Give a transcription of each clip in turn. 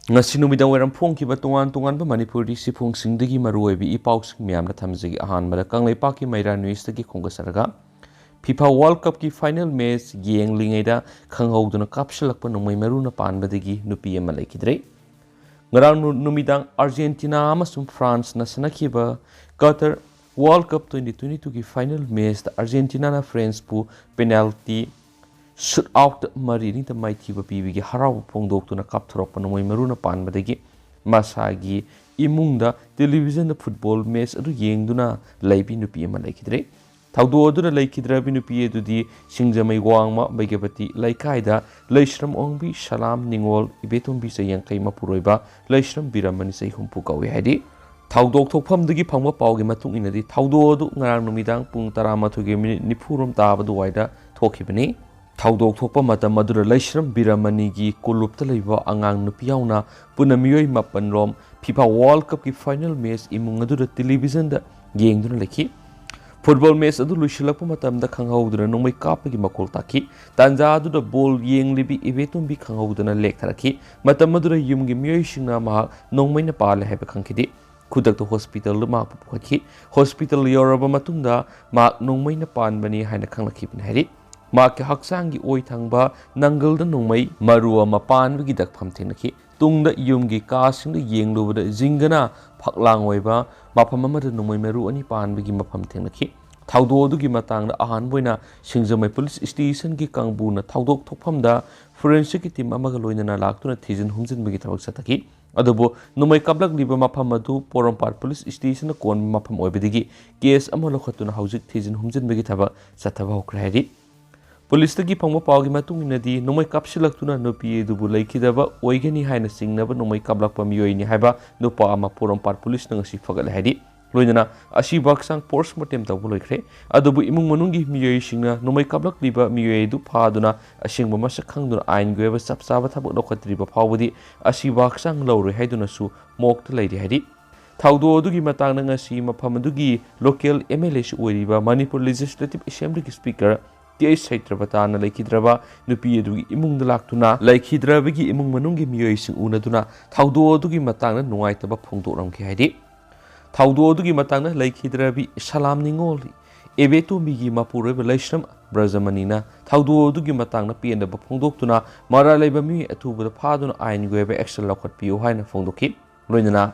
ngasi numidang weram phongkiba tongan Manipuri sifungsingdagi maruoibi ipausing miyamna thamjagi ahanbada Kangleipaki Maira News-dagi khongasaraga FIFA World Cup ki final match Yenglingai da khanghauduna kapsalakpa nongmai maruna panbadagi nupi ama leikidre ngarang numidang Argentina amasum France na sanakiba Qatar World Cup 2022 ki final match da Argentina na France pu penalty shoot out marini ta maithiba pibigi haraw phongdoktuna kapthorokpa nongmai maruna panbadagi masagi imungda television da football match adu yengduna laibi nupi ama leikidre Thaudo aduna Leikhidraba nupi adudi singjamai wangma baigabati Leikhaida Leishram ongbi Salam Ningol ibetombi sayangkai mapuroiba Leishram biramani sai humpu kawi haidi Thaudok thokphamdagi phangma pawgi matung inadi thaudo adu ngarang numidang pung 12 minute nifurom tabadu waida thokibani Thaudok thokpa matam madura Leishram biramani gi kulupta leiba angang nupi yauna punamiyoi mapanrom FIFA World Cup ki final match imung adura television da yengduna lekhi Football match adu luisilakpa matamda khanghauduna nongmai kapagi makol taki tanja adu da ball yenglibi ibetumbi khanghauduna lektharaki matam adura yumgi miyoi singna ma nongmai na pale haiba khangkidi khudakta hospital ma pukhi hospital yoraba matungda ma nongmai na panbani haina khanglakhibna hari ma ke haksangi oi thangba nangalda nongmai marua ma panbagi dakpham thenaki tungda yumgi kasingda yenglubada jingana phaklang oiba mafam amada nongmai meru ani panbagi mafam thenaki thaudo adugi matangda ahan boina singjamai police station gi kangbuna thaudok thokphamda forensic team amaga loinana laktuna thijin humjinbagi thawak sataki adubo nongmai kablak liba mafam adu Porampar police station kon mafam oibadigi case ama lokhatuna haujik thijin humjinbagi thaba sathaba hokrahari Police tagi phangma pawgi matung inadi nongmai kapsilaktuna nupi dubu Leikhidraba oigani haina singnaba nongmai kablakpa miyoini haiba nupa ama Porampar police na ngasi fagal hadi loinana asi baksang postmortem tawbu loikre adubu imung manungi miyoi singna nongmai kablak liba miyoi du phaduna asingba masak khangduna ain goeba sapsaba thabuk lokhatriba phawbudi asi baksang lawre haiduna su mokta leiri hadi Thaudo adugi matangna ngasi mafam adugi local MLA su oiriba Manipur Legislative Assembly ki speaker Leikhidraba na Leikhidraba nupi adugi imung dalaktuna Leikhidraba gi imung manungi miyoi sing unaduna thaudo adugi matangna nungaitaba phongdoramki haidi thaudo adugi matangna Leikhidrabi Salam Ningol ebetombi gi mapureba Leishram Brajamanina thaudo adugi matangna pendaba phongdoktuna mara leiba mi atubada phaduna ain goeba action lokhatpiu haina phongdoki loinana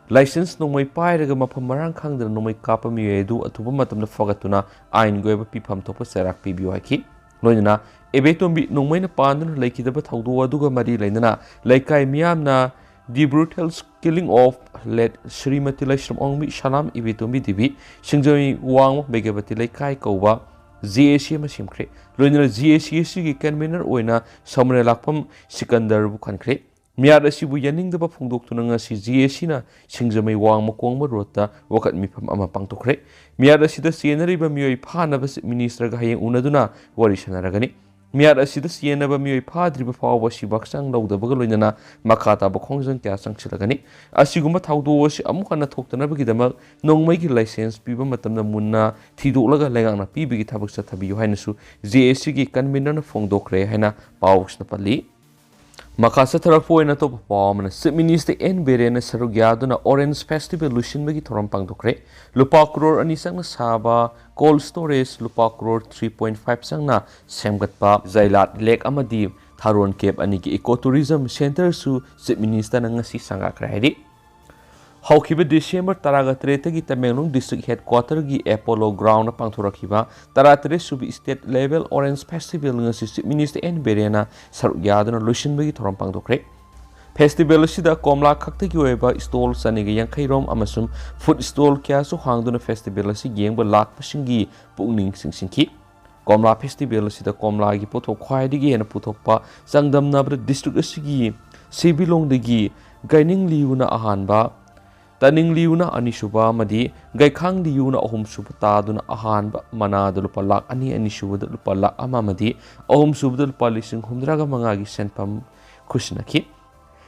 License nongmai pairaga mafam marang khangdana nongmai kapa miyedu atuba matamda fagatuna ain goeba pifam thopa serak pibiu haiki loinana ebetombi nongmai na panduna Leikhidraba thaudo aduga mari leinana Leikai miyamna the brutal killing of late Srimati Leishram ongmi Salam ebetombi dibi singjoi wang begabati Leikai kauba GAC ma simkhre loinana GAC gi convener oina samre lakpam Sikandar bu khankre Miyar asibu yaningdaba phongdoktuna ngasi GAC na singjamai wangma kongma rota wakat mifam ama pangtokre miyar asida sienariba miyoi phanaba minister ga hayeng unaduna wari sanaragani miyar asida sienaba miyoi phadriba fawba sibaksang lawdabaga loinana makata ba khongjang kya sangchilagani asiguma thaudo asi amukana thoktanabagidama nongmai gi license piba matamna munna thidolaga lengangna pibigi thabak sathabiyu hainasu GAC gi convener na phongdokre haina pawsna pali Makasa tharakpoina to pawmana Chief Minister N Berena Sarugyaduna Orange Festival lusinbagi thoram pangdokre lupa crore ani sangna saba cold storage lupa crore 3.5 sangna semgatpa Zailat Lake amadi Tharon Cape ani ki ecotourism center su Chief Minister na ngasi sangakra hedi Haukiba December 13 gi Tamenglong District Headquarter gi Apollo Ground pangthorakhiba 13 subi state level Orange Festival ngasi Chief Minister N Berena Sarugyaduna lusinbagi thoram pangdokre Festival asida komla khakta gi oeba stall saniga yankairom amasum food stall kya su hangduna festival asi yengba lakpasingi pungning singsingki Komla Festival asida komla gi pothok khwaidigi hena puthokpa sangdamnabra district asigi Sibilong dagi gaining liuna ahanba Taning liuna anisuba madi gaikhang liuna ahum suba taduna ahanba manada lupa lak ani anisuba lupa lak amamadi ahum suba lupa lising humdraga mangagi senpam kushinaki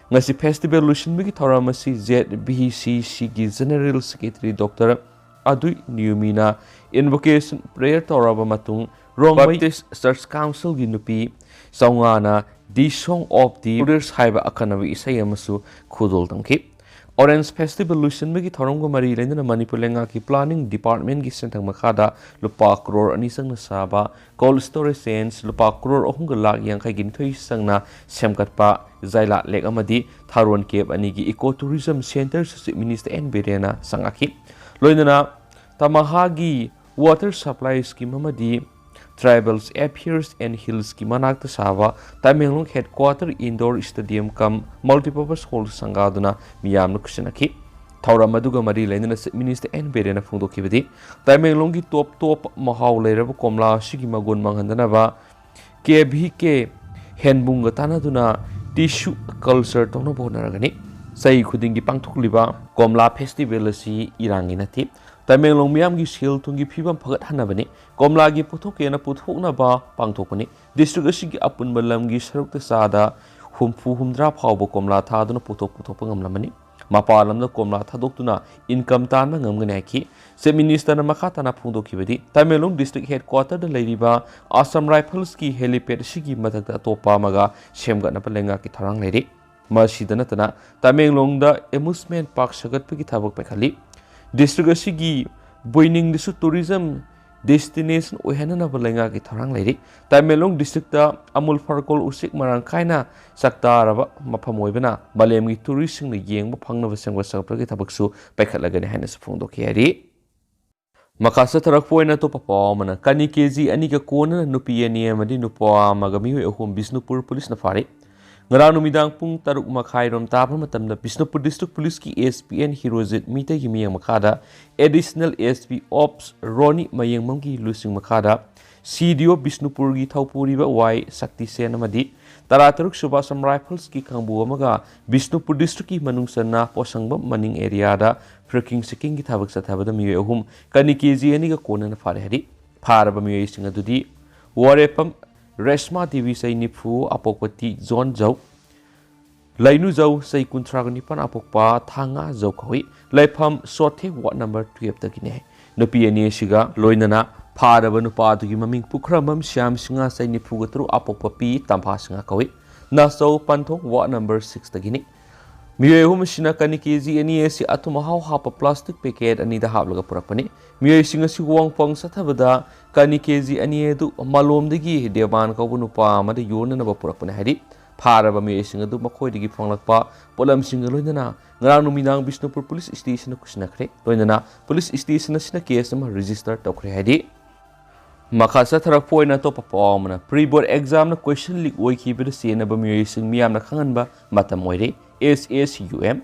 ngasi festival lusinbagi thoramasi ZBCC gi General Secretary Dr. Adui Niumina invocation prayer toraba matung Baptist Church Council gi Nupi Saungana The Song of the Brothers haiba akanawi isai amasu khudol tamki. Orange Festival Lucian Migi Thorongo Mari Lena Manipulenga ki Planning Department gi Sentang Makada Lupa Crore Anisang Nasaba Cold Storage Sense Lupa Crore Ohungalak yang kai gintoi sangna Semkatpa Zaila Lake Amadi Tharon Cape Anigi Ecotourism Center Susi Minister N Berena Sangaki Loinana Tamahagi Water Supply Scheme Amadi Tribals Appears and Hills ki manak sava Tamenglong Headquarter Indoor Stadium kam Multipurpose Hall sangaduna miyam nukusinaki Taura Maduga Mari Lena Minister N Berena Fundo Kibidi Tamenglong ki top mahau lerab komla shigi magun manghandanaba KBK Henbunga Tanaduna Tissue Culture Tono Bonaragani Sai Kudingi Pangtukliba Komla Festival si Iranginati Tamenglong miyam gi sil tungi phibam phagat hanabani komla gi puthokena puthokna ba pangthokpani district asigi apun balam gi saruk ta sada humfu humdra phawbo komla thaduna puthok ngamlamani mapalamda komla thadoktuna income tan ngamgane ki se minister na makata na phungdo kibadi Tamenglong district headquarter da leiriba Assam Rifles ki helipad sigi mathakta topa maga semga na palenga ki tharang leiri masidana tana Tamenglong da amusement park sagat ki thabak pekhali District asigi boining disu tourism destination ohanana balenga ki tharang leiri Tamenglong district da amul farkol usik marang kaina saktaraba mapamoibana balem gi tourist sing ni yengba phangna basangwa sakpra ki thabaksu paikhatlagani haina sufungdo kheri Makasa tarak poina to papa mana kani kg ani ka kona nupi ani amadi nupa magami ohum Bisnupur police na fari Ngarang numidang pung taruk makai rom tapar matamda Bisnupur District Police ki SPN Hirozit Mita gi miyang makada Additional SP Ops Roni mayang mamgi lusing makada CDO Bisnupur gi thaupuri ba Y Sakti Sen amadi Tarataruk Subasam Rifles ki kangbu amaga Bisnupur District ki manungsana posangba maning area da freaking seking ki thabak sathabada miwe ohum kani kg ani ga kona na fare hari pharaba miwe singa dudi warepam Resma TV say nipu apokpati zone jau Lainu jau say kuntragnipan apokpa thanga jau khawi laifam sothe ward number 12 takine nupi ani siga loinana pharaba nupa tugi maming pukramam syam singa say nipu gatru apokpa pi tampha singa khawi nasau panthok ward number 6 takine Miyoy hum sina kani kg ani si atuma haw hapa plastic packet ani da hablaga purakpani miyoy singa si wang pang sathabada kani kg ani edu malom degi deban ka bunupa amada yona na purakpani hari pharaba miyoy singa du makhoi degi phanglakpa polam singa loinana ngarang numinang Bisnupur police station kusina khre loinana police station sina case ma register tokre hari Makasa tarak poina to papamna pre-board exam na question leak oiki bida sena ba miyoy sing miyam na khanganba matamoire SSUM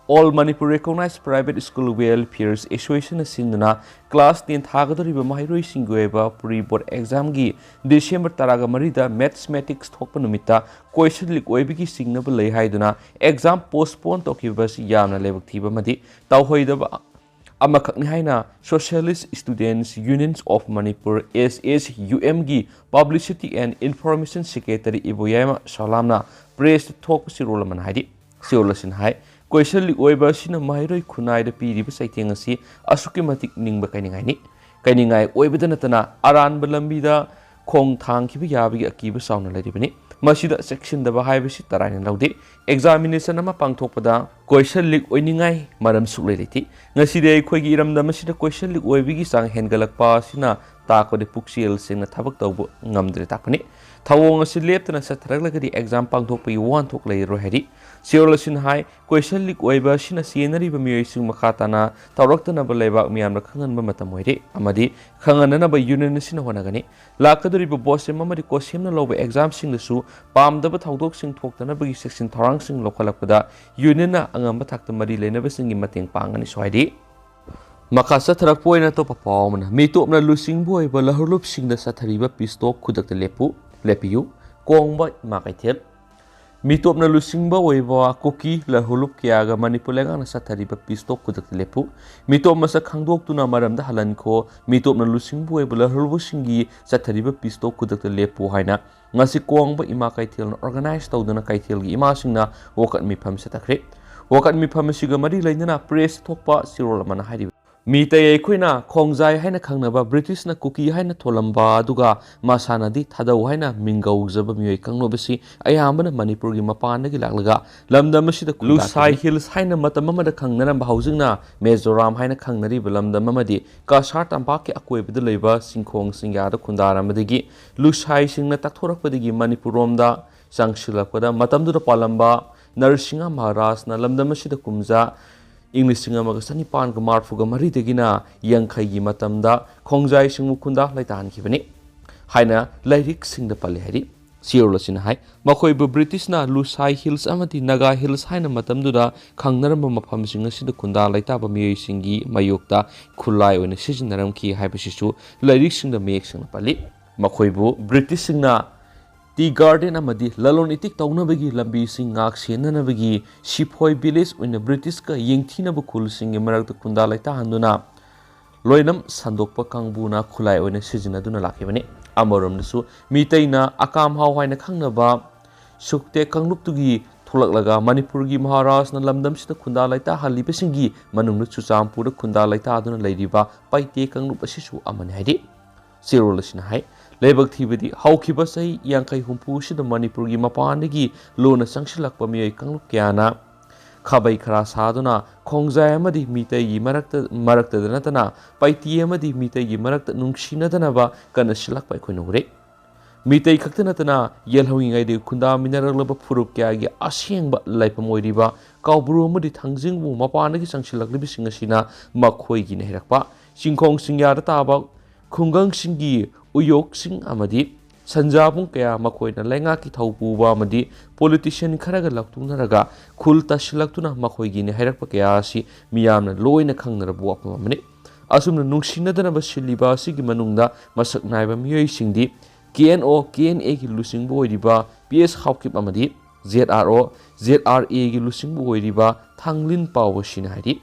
All Manipur Recognized Private School Welfare Association Sindana Class 10 Thagadariba Mahiroi Singoeba Pre-Board Exam gi December Taraga Marida Mathematics Thokpa Numita Question Leak Oibiki Signable Lay Haiduna Exam Postpone Tokibas Yamna Lebak Thiba Madi Tauhoidaba Amakakni Haina Socialist Students Unions of Manipur SSUM gi Publicity and Information Secretary Iboyama Salamna Press Talk Sirolaman Haidi Siolasin Hai Question Leak Oiba Sina Mahiroi Kunai the Piriba Saitangasi Asuki Matik Ningba Kainingai Oibadanatana Aran Balambida Kong Tang Kibi Yabi Akiba Sound Ladibani Masida section the Bahaibishi Taran Laudi Examination Nama Pangtopada Question Leak Oiningai Madam Sulaliti Naside Kogiram the Masida Question Leak Oibigi Sang Hengalak Pasina Tako de Puxiel Sing a Tabak Tobo Ngamdre Tapani Tawong a Silep and a Satragla the exam Pangtopi one took later Hedi Siolasin High Question Leak Oiba Sina Sienari Bamuising Makatana Taroktana Baleba Miam Kangan Matamoide Amadi Kanganaba Union Sinawanagani Lakaduri Boss Mamadi Kosim Lobe exam sing the Su Palm the Bataldok sing talk the Nabi section Tarang sing Lokalapeda Unina Angamatak the Madi never sing in Mating Pangani Swadi Makasa tarak poina to papamna mitop na lusing boy bala hurlup sing da sathariba pistop kudak the lepiu kongba makaithel mitop na lusing ba oiba koki la hurlup kyaga manipulenga na sathariba pistop kudak the lepu mitop masa khangdok tuna maram da halan ko mitop na lusing boy bala hurlup singi sathariba pistop kudak the lepu haina ngasi kongba ima kaithel na organize tawdana kaithel gi ima singna wokat mi pham satakre wokat mi pham siga mari lainana press thokpa sirolamana hairi Meitei अखोइना खोंजाय हाइना खंगनबा British ना कुकी हाइना थोलंबा अदुगा मासानादी थादौ हाइना मिंगौजब मियोय कंगनोबसी अयामबना मणिपुर गी मपानदगी लाक्लगा लमदम असिदा लुसाई हिल्स हाइना मतम अमदा खंगनरंबा हौजिंगना मिजोराम हाइना खंगनरिबा लमदम अमदी कासार तंपाकि अकोइबदा लैबा सिंखोंग सिंग्यादा खुंदारमदगी लुसाई सिंगना तक्थोरकपदगी मणिपुर रोमदा संगसिलकपदा मतमदुदा पालंबा नरसिंह महाराजना लमदम असिदा कुमजा इंग्लिशिंग अमगा सनिपानगा मार्फुगा मरीदगिना यंखैगी मतमदा खोंजाई सिंगमु खुंदा लैतानखिबनि हाइना लाइरिक सिंगदा पल्ले हरि सियोलसिना हाइ मखोइबु ब्रिटिशना लुसाई हिल्स अमदी नगा हिल्स हाइना मतमदुदा खंगनरम मफमसिंग असिदा खुंदा लैताबा मियोइसिंगी मयोक्ता खुलाई ओइना सिजिनरमखि हाइबसिसु लाइरिक सिंगदा मेयेक्सिंग पल्ली मखोइबु ब्रिटिश सिंगना टी गार्डन अमदी ललोन इतिक तौनबगी लंबी सिंग ngak senanabagi सिफोय विलेज ओइना ब्रिटिश का यंगथिनब खुल सिंग मरक खुंदा लैता हंदुना लोइनम संदोकप कांगबुना खुलाय ओइना सिजिनदुना लाखिबने अमरमनसु मीतैना अकाम हाव हाइना खंगनबा सुक्ते कांगलुपतुगी थोलकलगा मणिपुर गी महाराजना लमदमसिदा खुंदा लैता हलिबसिंगी मनुंगना चुचामपुर खुंदा लैता दुना लैरिबा पाइते कांगलुप असिसु अमने हाइदि सिरोलसिना हाइ लेबक थीबदी हौखिबा सही यांखै हुंफुसिदा मणिपुर गी मपानदगी लोना संगसिलकपा मियोय कांगलुप क्याना खाबै खरा सादुना खोंजाय अमदी मीतैगी मरक्तदा नतना पाइती अमदी मीतैगी मरक्ता नुंगसिनदनबा कनसिलकपा अखोइनुरे मीतै खक्ता नतना येलहौइंगाइदे खुंदा मिनरलबा फुरुप क्यागी असेंगबा लाइफम ओइरिबा काउब्रु अमदी थांजिंगबु मपानदगी संगसिलकलिबिसिंग असिना मखोइगी नेहरकपा सिंखोंग सिंग्यादा ताबा खुंगंगसिंगी उयोगसिंग अमदी संजाबुंग कया मखोइना लैंगाकी थौपुबा अमदी पॉलिटिशियन खरगा लक्तुनरगा खुल तसिलक्तुना मखोइगिने हैरकपा कया असि मियामना लोइना खंगनरबु अपमने असुमना नुंगसिनदनबा सिलिबा असिगी मनुंगदा मसक नाइबा मियोइसिंगदी KNA गी लुसिंगबु ओइरिबा PS हाउकिप अमदी ZRA गी लुसिंगबु ओइरिबा थांगलिन पावसिना हाइदि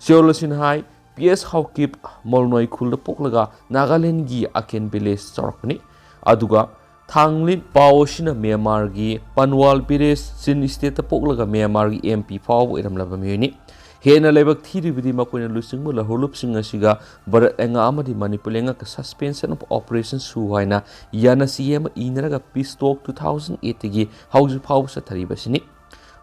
सियोलसिन हाइ PS हाउकिप मोलनोय खुल पोकलगा नागालैंड गी अकेन विलेज चौरकनी अदुगा थांगलिन पावसिना म्यांमार गी पनवाल विलेज सिन स्टेट पोकलगा म्यांमार गी MP फाव ओइरमलबा मियोनी हेना लेबक थीरिबदी मकोइना लुसिंगबु लहोलुपसिंग असिगा भारत एंगा अमदी मणिपुर एंगा का सस्पेंशन ऑफ ऑपरेशन सुहाइना यानसीएम इनरगा पीस टॉक 2008 गी हाउस फाव सथरिबसिनी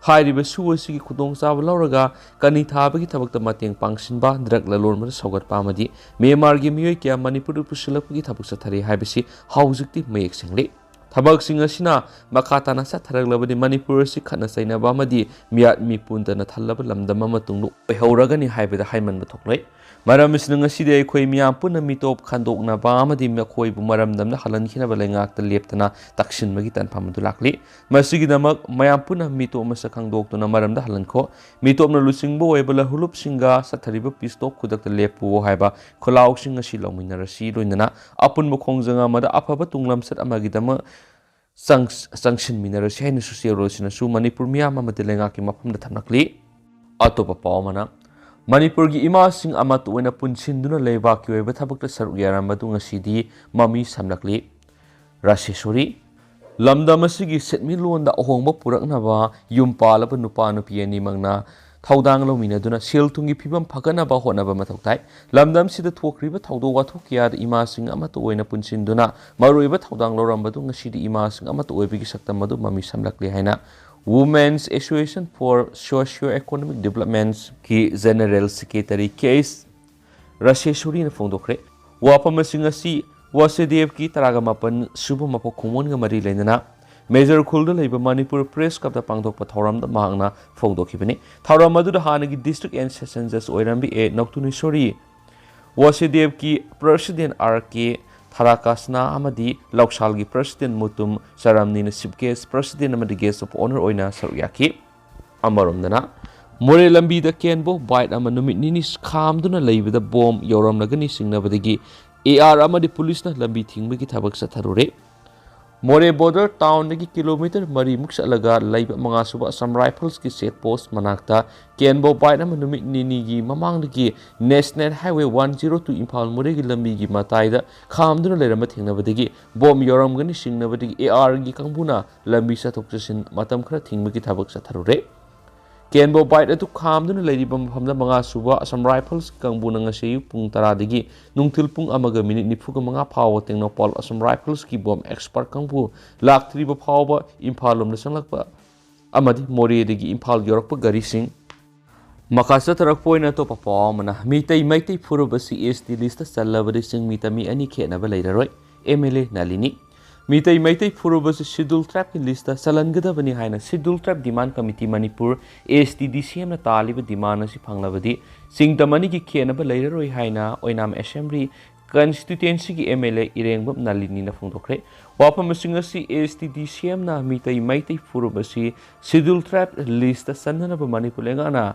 हाइरिबा सुअसिगी खुदोंग चाबा लौरगा कनी थाबगी थबकता मतेंग पांगसिनबा ड्रग ललोनमर सौगतपा अमदी म्यांमार गी मियोय क्या मणिपुर पुसिलकपगी थबक सथरि हाइबसि हाउजिकति मयेक सिंगले थबक सिंग असिना मखाताना सथरगलबदि मणिपुर असि खना सैनबा अमदी मियात मिपुंदना थल्लब लमदम मतुंगलु ओइहौरगनि हाइबदा हाइमनबा थोक्लै मरम सिनंग असिदे अखोइ मियाम पुना मिटोप खंदोकनबा अमदी मखोइबु मरमदमना हलनखिनबा लेंगाकता लेप्तना तक्सिनबगी तनफामदु लाक्ली मसिगिदमक मयाम पुना मिटोप मस खंदोक्तुना मरमदा हलनखो मिटोपना लुसिंगबो ओइबला हुलुपसिंगा सथरिबा पिस्तोप खुदकता लेपु हाइबा खुलाउसिंग असि लौमिनरसि लोइनना अपुनबो खोंजंगा मदा अफबा तुंगलमसत अमगिदम संगसिन मिनरसि हाइना सुसियरोसिनसु मणिपुर मियाम अमदि लेंगाकी मफमदा थमनक्ली अतोपा पावमना मणिपुर की इमासिंग अमत ओइना पुनसिनदुना लेबाकी ओइबा थबकता सरुक यारमबदु ngasidi ममी समलकली राशेश्वरी लमदम असिगी सेटमिलोंदा अहोंबा पुरकनबा युमपालब नुपा नुपी अनि मंगना थौदांग लौमिनदुना सेलथुंगी फिबम फगनबा होनबा मथौताइ लमदम सिदा थोक्रिबा थौदो वाथोकियाद इमासिंग अमत ओइना पुनसिनदुना मरुइबा थौदांग लौरमबदु ngasidi इमासिंग अमत ओइबिगी सक्तमदु ममी समलकली हाइना Women's Association for Socio-Economic Development की General Secretary केस राशेश्वरी ने फोंदोखरे वाफमसिंग असि वासुदेव की तरागमापन सुब मपो खुमोनगा मरी लेनना मेजर खुलद लेब मणिपुर प्रेस क्लब पांगदोकपा थौरमदा मांगना फोंदोखिबने थौरम अदुदा हानगी डिस्ट्रिक्ट एंड सेशन जज ओइरमबी ए नौतुनिसोरी वासुदेव की प्रेसिडेंट RK थाराकासना अमदी लौक्सालगी प्रेसिडेंट मुतुम सरामनीना चीफ गेस्ट प्रेसिडेंट अमदी गेस्ट ऑफ ऑनर ओइना सरुयाकी अमरोमदना मोरे लंबीदा केनबो बाइट अमा नुमित निनि खामदुना लेबदा बॉम यौरमलगनी सिंगनबदगी AR अमदी पुलिसना लंबी थिंगबगी थबक सथरुरे मोरे बॉर्डर टाउन दगी किलोमीटर मरी मुक्सलगा लेब मंगासुबा असम राइफल्स की सेट पोस्ट मनाक्ता केनबो बाइट अमा नुमित निनिगी ममांगदगी नेशनल हाईवे 102 इम्फाल मोरेगी लंबीगी मताइदा खामदुना लेरम थिंगनबदगी बॉम यौरमगनी सिंगनबदगी AR गी कंबुना लंबी सथोक चसिन मतम खरा थिंगबगी थबक सथरुरे Kenbo bite atu khamduna leiriba mafamda manga suba Assam Rifles kangbuna ngasi pung taradagi nungtil pung amaga minute nifuga manga phawa Tengnopol Assam Rifles ki bom expert kangbu laktriba phawa Imphal lomna sanglakpa amadi More dagi Imphal yorakpa gari sing Makasa tarak poina to papa mana Matei furubasi SD lista salabadi sing mitami ani khenaba leiraroi MLA Nalini Matei furubasi schedule trap ki lista salangadabani haina schedule trap demand committee Manipur STDCM na taliba demand asi phanglabadi singtamani ki khenaba leiraroi haina oinam assembly constituency ki MLA Irengbam Nalini na phongdokre wapam singasi STDCM na Matei furubasi schedule trap lista sanana ba Manipur lengana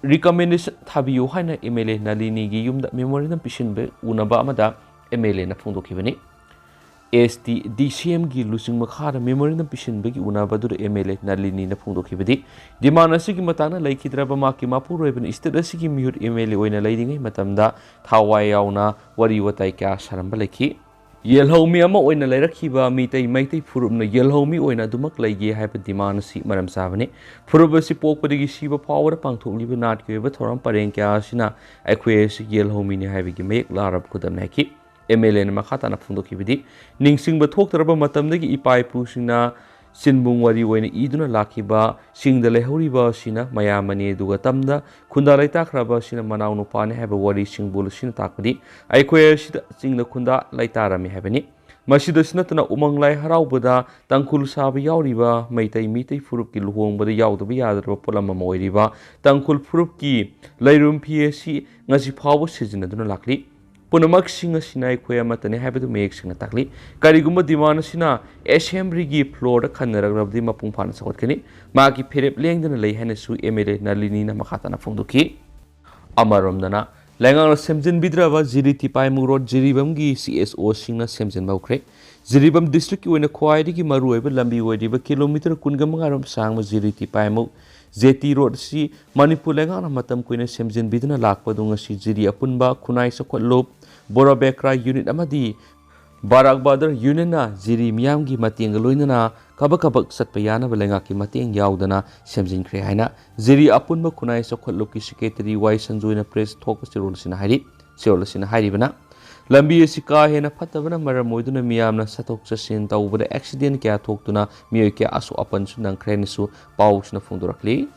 recommendation thabiyo haina MLA Nalini gi yumda memorandum pishinbe unaba amada MLA na phongdokhibani STDCM gi lusing makhara memorandum pishinbe gi unaba dur MLA Nalini na phongdokhibadi demand asigi matana Leikhidraba ma ki mapur roiben state asigi mihut MLA oina leiringai matamda thawai yauna wari watai kya saramba lekhi Yelhomi ama oina leirakhiba Matei furubna Yelhomi oina dumak leige haiba demand si maram sabane furub si pokpadigi siba power pangthokliba nat keba thoram pareng kya sina aikhwe si Yelhomi ni haiba gi mek larab kudam naki MLA na makhata na phungdokhibidi ningsingba thoktaraba matamdagi ipai pusina sinbung wari oina iduna lakhiba singda lehoriba sina mayamani duga tamda khunda laitakhraba sina manao nupani haiba wari singbul sina takpadi aikhwe sida singda khunda laitarami haibani masida sinatana umang lai haraubada tangkul saba yauriba Matei furup ki luhongbada yaudaba yadaraba polama moiriba tangkul furup ki lairum PSC ngasi phawa sijinaduna lakli punamak singa sinai khoya matane habadu mek singa takli karigumba dimana sina assembly gi floor da khanaragrabdi mapung phana sakotkani ma ki pherep lengdana lei hana su MLA Nalini na makhata na phongduki amaromdana lengang semjin bidraba jiriti paimu road jiribam gi CSO singna semjin baukre jiribam district ki oina khwaidi gi maru oiba lambi oidiba kilometer kunga mangarom sangma jiriti paimu Zeti road si Manipur lengang matam kuina semjin bidna lakpa dunga si jiri apunba kunai sakwatlob Bora Bekra unit amadi Barak Badar unit na jiri miyam gi mateng loinana kabak satpayana balenga ki mateng yaudana semjin kre haina jiri apunba kunai sakwatlob ki secretary Y Sanjoina press thok sirol sina hairi bana lambi sika hena phatabana maramoiduna miyamna satok chasin tawbada accident kya thoktuna miyoi kya asu apan su nangkhre su pausna phungdurakli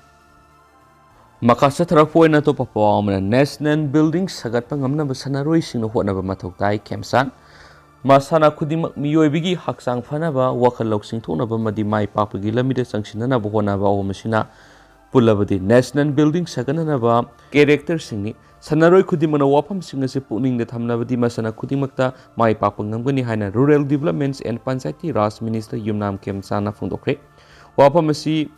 makasa tharapoina to papawamna national building sagat pangamna basanaroi singno hotna ba mathoktai kemsan masana khudimak miyoi bigi haksang phanaba wakal loksing thona ba madi mai papagi lamida changsinana ba hona ba omasina pulabadi national building sagana ba character singni Sanaroi khudimana wafam singase puning da thamnabadi masana khudimakta mai papangamgani haina rural developments and panchayati raj minister Yumnam Kemsana phungdokre wafam asi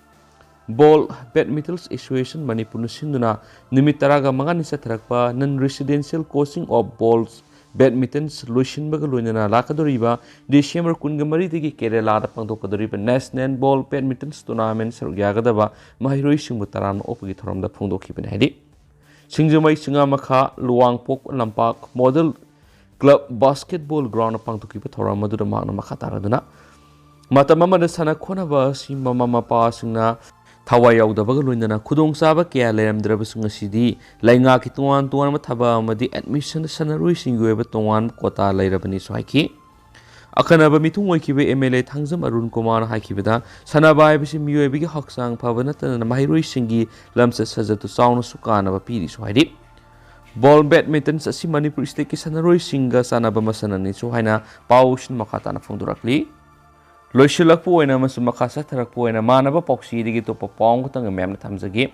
ball badminton association Manipur sinduna nimit taraga mangani satharakpa non residential coaching of balls badminton solution baga loinana lakadoriba December 13 dagi Kerala da pangdokadoriba national ball badminton tournament sarugyagadaba mahiroi singbu taran opagi thoramda phungdokhibani haidi Singjamai singa makha luang pok lampak model club basketball ground pangtuki pa thora madura magna makha taraduna matama mana sana khona ba si mama mapa singna thawai yaudaba ga loinana khudong saba kya leramdraba sunga sidi lainga ki tuan ma thaba amadi admission sanaroi singwe ba tuan kota lairabani soiki akanaba mitung oikibe MLA Thangjam Arun Kumar haikibada sanaba aibisi miyoibigi haksang phabanatana mahiroi singi lamsa sajatu sauna sukana ba piri sohaidi ball badminton asi Manipur state ki sanaroi singa sanaba masanani so haina paushin makata na phungdurakli loisilakpu oina masu makasa tharakpu oina manaba poksi digi to papong kutang mem na thamjagi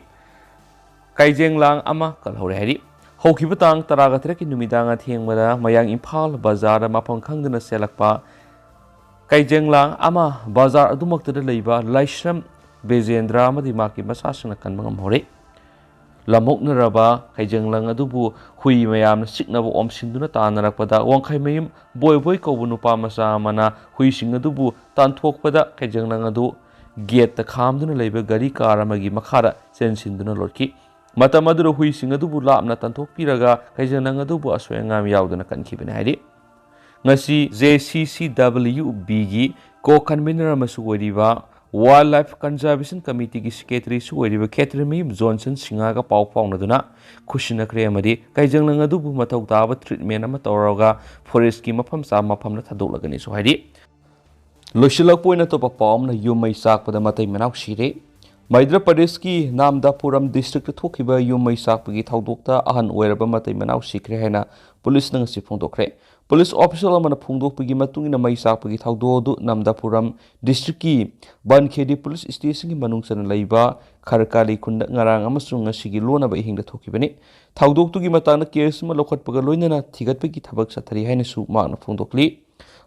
kaijenglang ama kalhore haidi Hokiba tang taraga treki numidanga thiengmada mayang Imphal bazar mapang khangdana selakpa kaijenglang ama bazar adumaktada leiba laisram Bezendra amadi maki masasana kanmangam hore lamoknaraba kaijenglang adubu hui mayamna siknaba omsinduna tanarakpada wangkhai mayim boy kobu nupa masa mana hui sing adubu tanthokpada kaijenglang adu gate ta khamduna leiba gari car amagi makhara sensinduna lorki Matamadura hui singa dubu lapna tantok piraga kaijenglang adubu asoyangam yaudana kankhibani haidi ngasi JCCWB gi ko convener amasu wariba Wildlife Conservation Committee की Secretary सुअरिब Catherine Johnson सिंगागा पाउ फाउनदुना खुशिनखरे अमदि काइजंगलंग अदुबु मथौ ताब treatment अमा तौरगा forest की मफम सा मफम थादोलगनी सो हाइदि लोशिलक पोइना तो पाउम न yum मई साकपद मतै मनाउ सिरे मध्य प्रदेश की नामदापुरम डिस्ट्रिक्ट थोखिबा युम मई साकपगी थाउदोक्ता अहन ओइरबा मतै मनाउ सिखरे हैना पुलिस नंग सि फोंदोखरे पुलिस ऑफिसर अमन फोंदोकपगी मतुंगिना मई साकपगी थाउदोदु नामदापुरम डिस्ट्रिक्ट की बनखेदी पुलिस स्टेशन की मनुंगसन लैबा खरकाली खुंद ngarang amasung ngasigi lonaba ihingda thokibani थाउदोक्तुगी मताना केस म लखटपगा लोइनना थिगतपगी थबक सथरी हैना सु माना फोंदोकली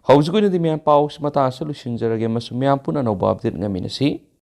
हौजगोइनदि म्याम पाउस मता सलुसिंजरगे मसु म्याम पुना नौबा अपडेट ngamiनसी